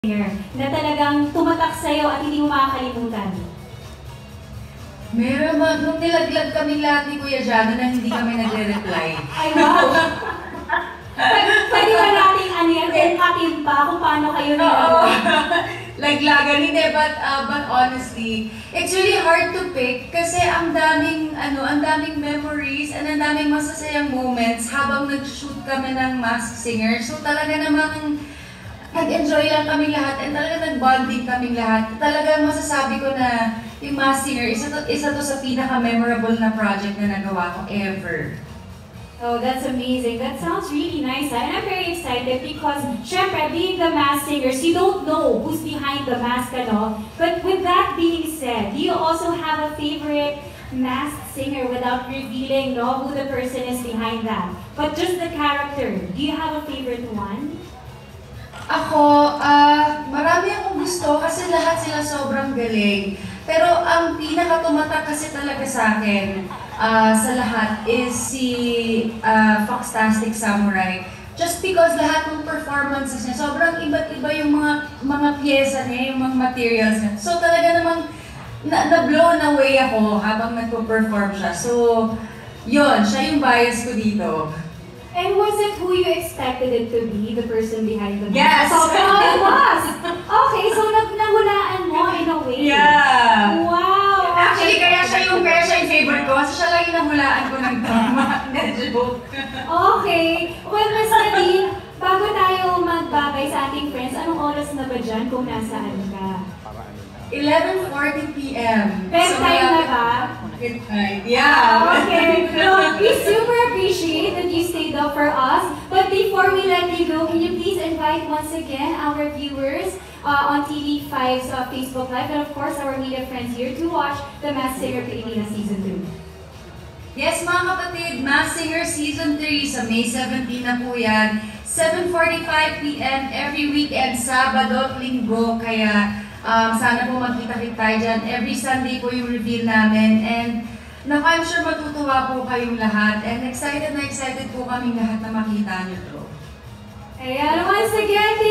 na talagang tumatak sa'yo at hindi mo makakalimutan? Meron ba, nung nilaglag kami lahat ni Kuya Jano na hindi kami nagre-reply. Ay, wow! Pwede ba natin ano yan, atin pa kung paano kayo nilaglag? Laglagan, hindi, but honestly, it's really hard to pick kasi ang daming memories and ang daming masasayang moments habang nag-shoot kami ng Masked Singer. So talaga namang nag-enjoy lang kami lahat and talaga nag-bonding kami lahat. Talaga masasabi ko na yung Masked Singer, isa to sa pinaka-memorable na project na nagawa ko ever. Oh, that's amazing. That sounds really nice. And I'm very excited because, syempre, being the Masked Singers, you don't know who's behind the mask and all. But with that being said, do you also have a favorite Masked Singer without revealing who the person is behind that? But just the character. Do you have a favorite one? Ako, marami akong gusto kasi lahat sila sobrang galing. Pero ang pinaka-tumatak kasi talaga sa akin sa lahat is si Foxtastic Samurai. Just because lahat ng performances niya, sobrang iba't iba yung mga pyesa niya, yung mga materials niya. So talaga namang na-blown away ako habang nagpo-perform siya. So, yun, siya yung bias ko dito. And was it who you expected it to be, the person behind the mask? Yes! So, it was! Okay, so nahulaan mo in a way. Yeah! Wow! Actually, kaya siya yung favorite ko kasi siya lang yung nahulaan ko ng drama. Okay. Well, Ms. Nadine, bago tayo magbabay sa ating friends, anong oras na ba dyan kung nasaan ka? 11:40 p.m. Best time na ba? Yeah. Okay. So, we super appreciate that you stayed up for us. But before we let you go, can you please invite once again our viewers on TV5's Facebook Live and of course our media friends here to watch the Masked Singer Pilipinas Season 2. Yes, mga kapatid, Masked Singer Season 3 sa May 17 na po yan. 7:45 p.m. every weekend, Sabado at Linggo. Kaya sana po magkita-kita tayo dyan. Every Sunday po yung reveal namin. And I'm sure matutuwa po kayong lahat. And excited na excited po kaming lahat na makita nyo to. Ayan, once again,